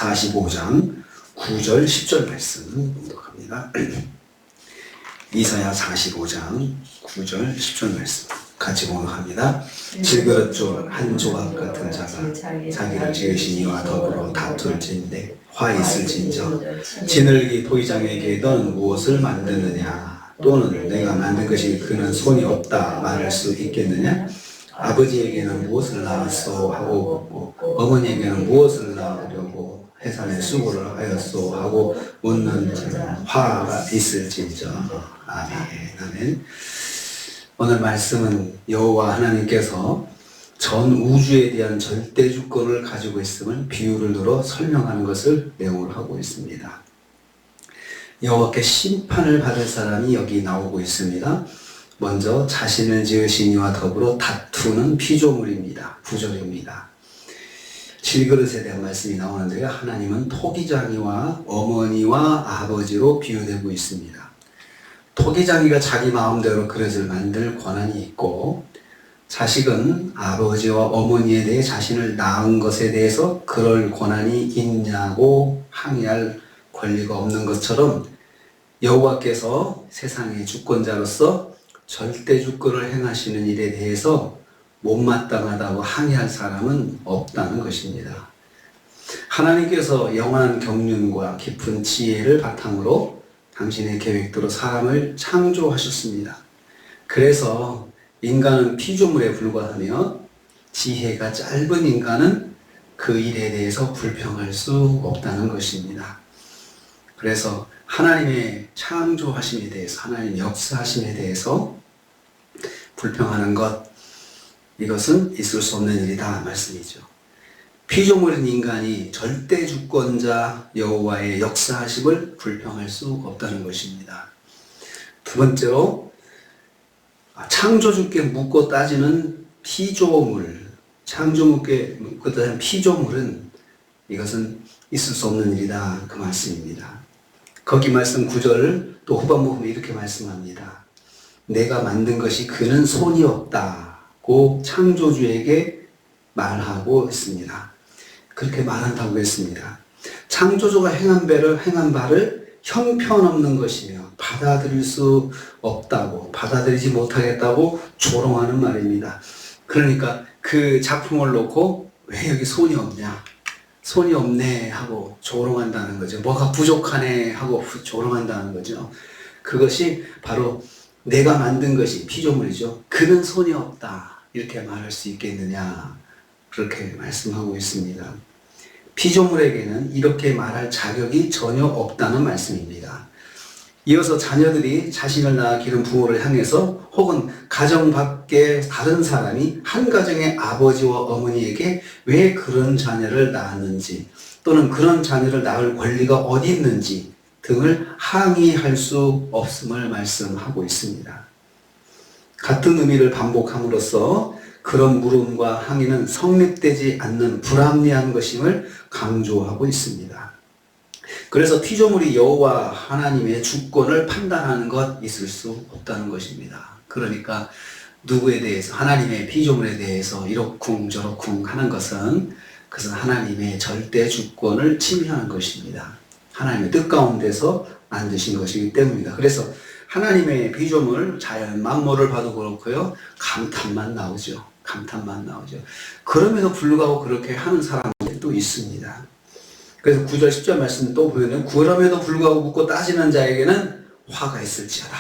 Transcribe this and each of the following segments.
45장 9절 10절 말씀 봉독합니다. 이사야 45장 9절 10절 말씀 같이 봉독합니다. 질그릇줄 한 조각 같은 자가 자기를 지으신 이와 더불어 다툴진대 화 있을진저 지늘기 토기장에게 너는 무엇을 만드느냐 또는 내가 만든 것이 그는 손이 없다 말할 수 있겠느냐. 아버지에게는 무엇을 낳았소 하고 어머니에게는 무엇을 낳으려고 해산의 수고를 하였소 하고 묻는 화가 있을진저. 아멘. 아멘. 오늘 말씀은 여호와 하나님께서 전 우주에 대한 절대 주권을 가지고 있음을 비유를 들어 설명하는 것을 내용을 하고 있습니다. 여호와께 심판을 받을 사람이 여기 나오고 있습니다. 먼저 자신을 지으신 이와 더불어 다투는 피조물입니다. 9절입니다. 질그릇에 대한 말씀이 나오는데요. 하나님은 토기장이와 어머니와 아버지로 비유되고 있습니다. 토기장이가 자기 마음대로 그릇을 만들 권한이 있고 자식은 아버지와 어머니에 대해 자신을 낳은 것에 대해서 그럴 권한이 있냐고 항의할 권리가 없는 것처럼 여호와께서 세상의 주권자로서 절대 주권을 행하시는 일에 대해서 못마땅하다고 항의할 사람은 없다는 것입니다. 하나님께서 영원한 경륜과 깊은 지혜를 바탕으로 당신의 계획대로 사람을 창조하셨습니다. 그래서 인간은 피조물에 불과하며 지혜가 짧은 인간은 그 일에 대해서 불평할 수 없다는 것입니다. 그래서 하나님의 창조하심에 대해서 하나님의 역사하심에 대해서 불평하는 것, 이것은 있을 수 없는 일이다 말씀이죠. 피조물인 인간이 절대 주권자 여호와의 역사하심을 불평할 수 없다는 것입니다. 두 번째로 창조주께 묻고 따지는 피조물, 창조주께 묻고 따지는 피조물은 이것은 있을 수 없는 일이다 그 말씀입니다. 거기 말씀 9절 또 후반부 보면 이렇게 말씀합니다. 내가 만든 것이 그는 손이 없다고 창조주에게 말하고 있습니다. 그렇게 말한다고 했습니다. 창조주가 행한 바를 형편없는 것이며 받아들일 수 없다고, 받아들이지 못하겠다고 조롱하는 말입니다. 그러니까 그 작품을 놓고 왜 여기 손이 없냐, 손이 없네 하고 조롱한다는 거죠. 뭐가 부족하네 하고 조롱한다는 거죠. 그것이 바로 내가 만든 것이 피조물이죠. 그는 손이 없다 이렇게 말할 수 있겠느냐 그렇게 말씀하고 있습니다. 피조물에게는 이렇게 말할 자격이 전혀 없다는 말씀입니다. 이어서 자녀들이 자신을 낳아 기른 부모를 향해서 혹은 가정 밖의 다른 사람이 한 가정의 아버지와 어머니에게 왜 그런 자녀를 낳았는지 또는 그런 자녀를 낳을 권리가 어디 있는지 등을 항의할 수 없음을 말씀하고 있습니다. 같은 의미를 반복함으로써 그런 물음과 항의는 성립되지 않는 불합리한 것임을 강조하고 있습니다. 그래서 피조물이 여호와 하나님의 주권을 판단하는 것 있을 수 없다는 것입니다. 그러니까 누구에 대해서 하나님의 피조물에 대해서 이러쿵저러쿵 하는 것은 그것은 하나님의 절대 주권을 침해하는 것입니다. 하나님의 뜻 가운데서 만드신 것이기 때문입니다. 그래서 하나님의 피조물, 자연, 만물을 봐도 그렇고요. 감탄만 나오죠. 감탄만 나오죠. 그럼에도 불구하고 그렇게 하는 사람들이 또 있습니다. 그래서 9절 10절 말씀 또 보면 그럼에도 불구하고 묻고 따지는 자에게는 화가 있을지어다.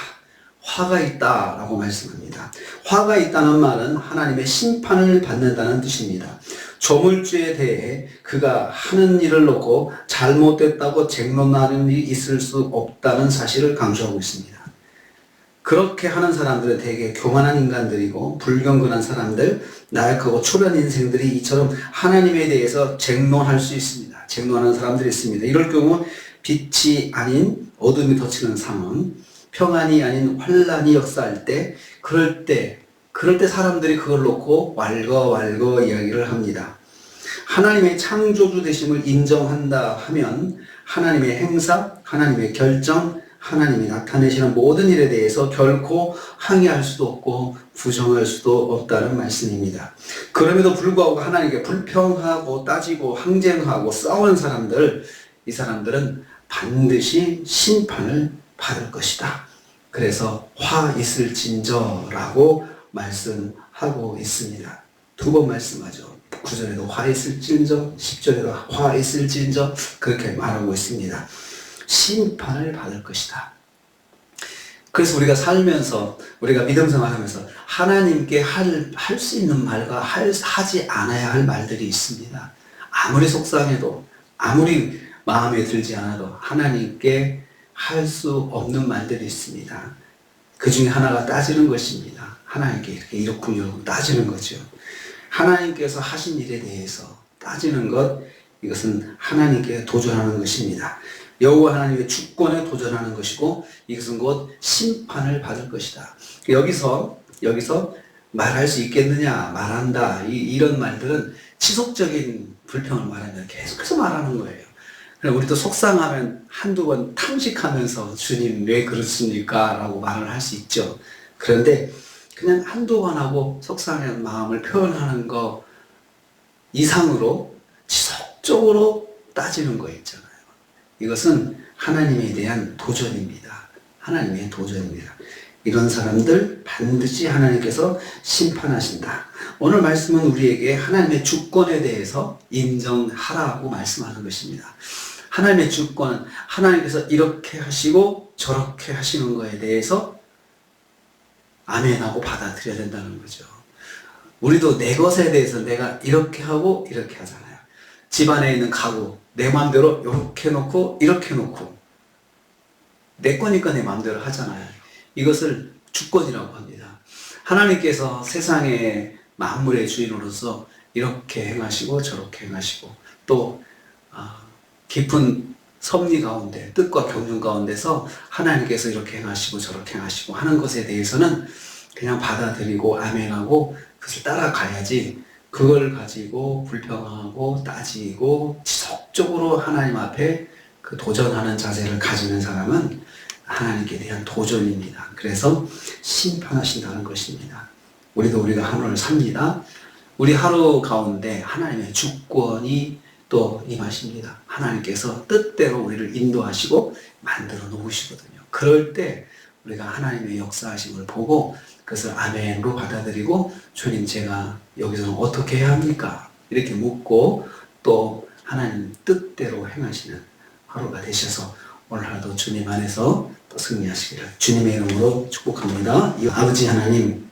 화가 있다라고 말씀합니다. 화가 있다는 말은 하나님의 심판을 받는다는 뜻입니다. 조물주에 대해 그가 하는 일을 놓고 잘못됐다고 쟁론하는 일이 있을 수 없다는 사실을 강조하고 있습니다. 그렇게 하는 사람들은 대개 교만한 인간들이고 불경건한 사람들, 나약하고 초변 인생들이 이처럼 하나님에 대해서 쟁론할 수 있습니다. 쟁론하는 사람들이 있습니다. 이럴 경우 빛이 아닌 어둠이 덮치는 상황, 평안이 아닌 환란이 역사할 때, 그럴 때 사람들이 그걸 놓고 왈가왈가 이야기를 합니다. 하나님의 창조주 되심을 인정한다 하면 하나님의 행사, 하나님의 결정, 하나님이 나타내시는 모든 일에 대해서 결코 항의할 수도 없고 부정할 수도 없다는 말씀입니다. 그럼에도 불구하고 하나님께 불평하고 따지고 항쟁하고 싸우는 사람들, 이 사람들은 반드시 심판을 받을 것이다. 그래서 화 있을진저라고 말씀하고 있습니다. 두 번 말씀하죠. 9절에도 화 있을진저, 10절에도 화 있을진저 그렇게 말하고 있습니다. 심판을 받을 것이다. 그래서 우리가 살면서 우리가 믿음 생활하면서 하나님께 할 수 있는 말과 하지 않아야 할 말들이 있습니다. 아무리 속상해도 아무리 마음에 들지 않아도 하나님께 할 수 없는 말들이 있습니다. 그 중에 하나가 따지는 것입니다. 하나님께 이렇고 따지는 거죠. 하나님께서 하신 일에 대해서 따지는 것, 이것은 하나님께 도전하는 것입니다. 여호와 하나님의 주권에 도전하는 것이고 이것은 곧 심판을 받을 것이다. 여기서 말할 수 있겠느냐, 말한다, 이런 말들은 지속적인 불평을 말하면 계속해서 말하는 거예요. 우리도 속상하면 한두 번 탐식하면서 주님 왜 그렇습니까? 라고 말을 할 수 있죠. 그런데 그냥 한두 번 하고 속상한 마음을 표현하는 거 이상으로 지속적으로 따지는 거 있잖아요. 이것은 하나님에 대한 도전입니다. 하나님의 도전입니다. 이런 사람들 반드시 하나님께서 심판하신다. 오늘 말씀은 우리에게 하나님의 주권에 대해서 인정하라고 말씀하는 것입니다. 하나님의 주권은 하나님께서 이렇게 하시고 저렇게 하시는 것에 대해서 아멘하고 받아들여야 된다는 거죠. 우리도 내 것에 대해서 내가 이렇게 하고 이렇게 하잖아요. 집안에 있는 가구 내 마음대로 이렇게 놓고 이렇게 놓고 내 거니까 내 마음대로 하잖아요. 이것을 주권이라고 합니다. 하나님께서 세상의 만물의 주인으로서 이렇게 행하시고 저렇게 행하시고 또 깊은 섭리 가운데 뜻과 경륜 가운데서 하나님께서 이렇게 행하시고 저렇게 행하시고 하는 것에 대해서는 그냥 받아들이고 아멘하고 그것을 따라가야지, 그걸 가지고 불평하고 따지고 지속적으로 하나님 앞에 그 도전하는 자세를 가지는 사람은 하나님께 대한 도전입니다. 그래서 심판하신다는 것입니다. 우리가 하루를 삽니다. 우리 하루 가운데 하나님의 주권이 또 임하십니다. 하나님께서 뜻대로 우리를 인도하시고 만들어 놓으시거든요. 그럴 때 우리가 하나님의 역사하심을 보고 그것을 아멘으로 받아들이고 주님 제가 여기서는 어떻게 해야 합니까? 이렇게 묻고 또 하나님 뜻대로 행하시는 하루가 되셔서 오늘 하루도 주님 안에서 또 승리하시기를 주님의 이름으로 축복합니다. 아버지 하나님,